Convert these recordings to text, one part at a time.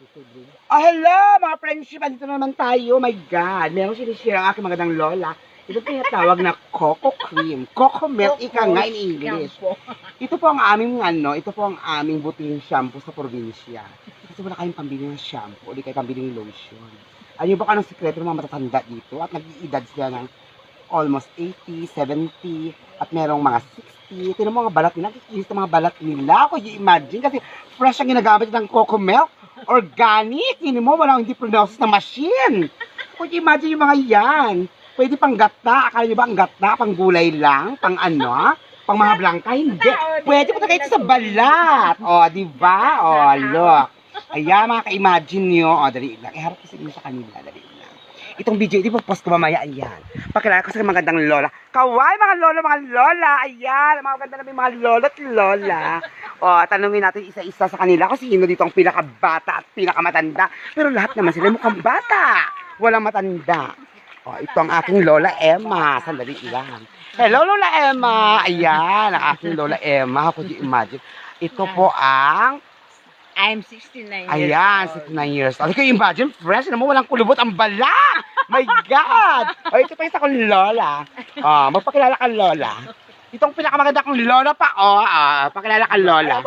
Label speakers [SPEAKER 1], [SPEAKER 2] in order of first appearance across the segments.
[SPEAKER 1] Oh, hello mga friendship! Andito naman tayo. My God! Meron sinishare ang aking magandang lola. Ito po yung tawag na Coco Cream. Coco Milk, ika nga in English. Ito po ang aming ito po ang aming butihing shampoo sa probinsya. Kasi wala kayong pambili ng shampoo, o di kayo pambili ng lotion. Ayun ba anong sikreto ng mga matatanda dito? At nag-iedad sila ng almost 80, 70, at merong mga 60. Tignan mo mga balat nila, nakikinis ng mga balat nila. Kung i-imagine, kasi fresh ang ginagamit ng Coco Milk. Organic, hindi mo, walang hindi process na machine. Kung i-imagine yung mga yan, pwede pang gata, akala nyo ba ang gata, pang gulay lang, pang pang mga blangka, hindi. Pwede po ito sa balat. O, di ba? O, look. Ayan, mga ka-imagine nyo. O, dali lang. Iharap kasi nyo sa kanila, dali lang. Itong video, ito po post ko mamaya, ayan. Pakilala ko sa magandang lola. Kaway, mga lola, ayan. Mga maganda namin mga lolo't lola. O, tanungin natin isa-isa sa kanila kung sino dito ang pinakabata at pinakamatanda. Pero lahat naman sila mukhang bata. Walang matanda. O, ito ang aking Lola Emma. Sandali lang. Hello, Lola Emma. Ayan, ang aking Lola Emma. How could you imagine? Ito po ang...
[SPEAKER 2] I'm 69 years
[SPEAKER 1] Ayan, 69 years old. Can you imagine? Fresh, naman walang kulubot ang bala. My God! O, ito pa isa kong Lola. O, magpakilala ka, Lola. Itong pinakamaganda kong Lola pa, pakilala ka, Lola.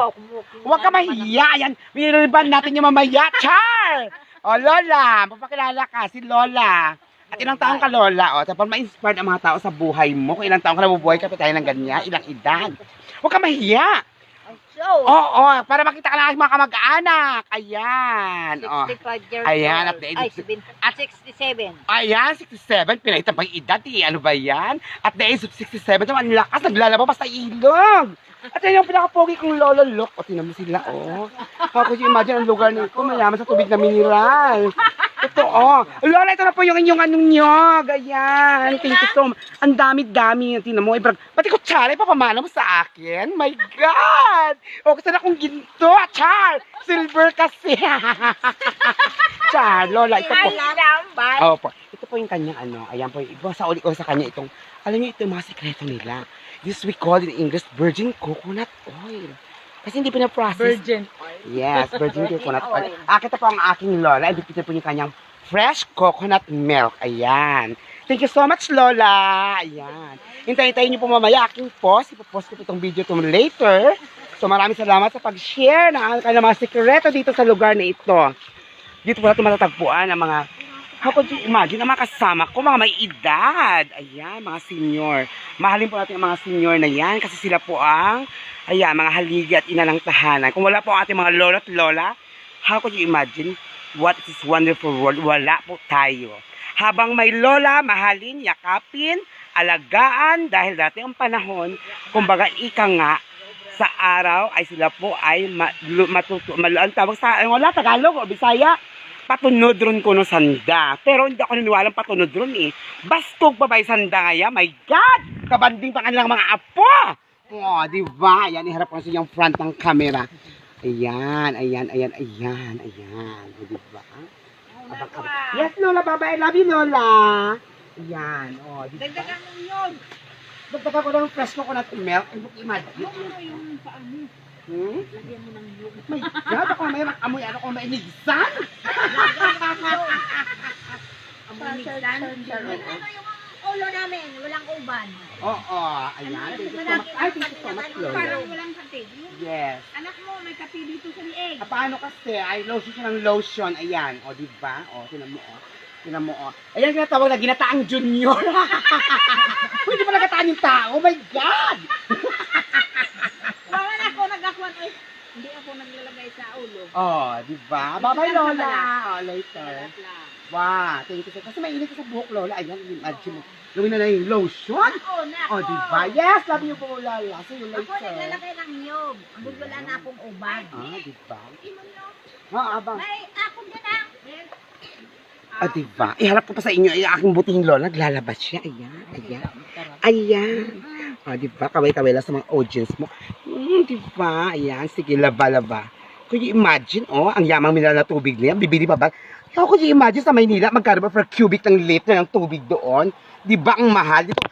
[SPEAKER 1] Huwag ka mahiya. Yan, miniriban natin yung mamaya. Char! O, Lola, magpakilala ka, si Lola. At ilang taong ka, Lola, tapos ma-inspired ang mga tao sa buhay mo. Kung ilang taong ka nabubuhay ka, tayo ng ganyan, ilang edad. Huwag ka mahiya. Oo, para makita ka ng mga kamag-anak. Ayan.
[SPEAKER 2] 65 years
[SPEAKER 1] Ayan,
[SPEAKER 2] old. Ay, 67.
[SPEAKER 1] Ayan, 67. Pinahita pang edad, ano ba yan? At the age of 67, ang lakas, naglalaba pa sa ilog. At yan yung pinaka-pogi kong lolo, look. O, tinan mo sila, How could you imagine ang lugar nito, mayaman sa tubig na mineral. Ito, Lola, ito na po yung inyong nyog. Ayan, thank you so much. Ang dami-dami. Tinan mo, pati kutsara, ipapamana mo sa akin. My God! O, kasi na akong ginto, Char! Silver kasi. Char, Lola, ito po. Opo, ito po yung kanyang ayan po, iba sa uli ko sa kanya itong, alam niyo, ito yung mga sekreto nila. This we call in English virgin coconut oil. Kasi hindi pinaprocess.
[SPEAKER 2] Virgin oil?
[SPEAKER 1] Yes, virgin coconut oil. Ito po ang aking Lola. Ito po yung kanyang fresh coconut milk. Ayan. Thank you so much, Lola. Ayan. Hintayin niyo po mamaya aking post. Ipopost ko po itong video to later. So maraming salamat sa pag-share ng mga sekreto dito sa lugar na ito. Dito po natin matatagpuan ang mga, how could you imagine, ang mga kasama ko, mga may edad. Ayan, mga senior. Mahalin po natin ang mga senior na yan kasi sila po ang, ayan, mga haligi at ina ng tahanan. Kung wala po ang ating mga lolo at lola, how could you imagine what is this wonderful world? Wala po tayo. Habang may lola, mahalin, yakapin, alagaan, dahil dati ang panahon, kumbaga ika nga, sa araw ay sila po ay ang tawag sa, wala, Tagalog o Bisaya, patunodron ko no sanda. Pero hindi ako niniwalang patunodron Bastog pa ba yung sanda ngaya? My God! Kabanding pa kanilang mga apo! O, di ba? Ayan, iharap ko sa yung front ng camera. Ayan. O, di ba? Yes, Lola, bye-bye. I love you, Lola. Ayan, o.
[SPEAKER 2] Dagdagan mo yun.
[SPEAKER 1] Dagdagan ko ng fresh coconut milk. And look, imagine.
[SPEAKER 2] Yung paano? Lagyan mo ng yun.
[SPEAKER 1] My God, ako may amoy, kung may nigsan?
[SPEAKER 2] Amoy migsan. Ano yung ulo namin? Walang uban.
[SPEAKER 1] Oo, ayan. Thank you so much. Ay, thank you so much, Lola.
[SPEAKER 2] Parang walang kape.
[SPEAKER 1] Yes.
[SPEAKER 2] Anak mo, may kape dito sa lieg.
[SPEAKER 1] Paano kasi? Ay, lotion siya ng lotion. Ayan. O, diba? O, tinan mo, Tinan mo, Ayan, tinatawag na ginataang junior. Pwede pa nagataan yung tao. Oh my God!
[SPEAKER 2] Wala ako nagkakuan. Hindi ako naglalagay sa ulo.
[SPEAKER 1] Oh, diba? Bye-bye, Lola. O, later. Wow, thank you. Kasi mainit sa buhok, Lola. Ayan, imagine mo. Gawin na yung lotion. O, diba? Yes, love you po, Lola. See you later.
[SPEAKER 2] Ako naglalagay ng niyog. Wala na akong uban.
[SPEAKER 1] Diba? Abang.
[SPEAKER 2] May akong ganang.
[SPEAKER 1] Diba? Iharap ko pa sa inyo, aking butihing lola, naglalabas siya. Ayan. Diba? Kaway-kaway lang sa mga audience mo. Diba? Ayan. Sige, laba-laba. Could you imagine, ang yamang mineral na tubig na yan, bibili pa ba? How could you imagine sa Maynila, magkano ba for cubic ng liter ng tubig doon? Diba ang mahal? Dito,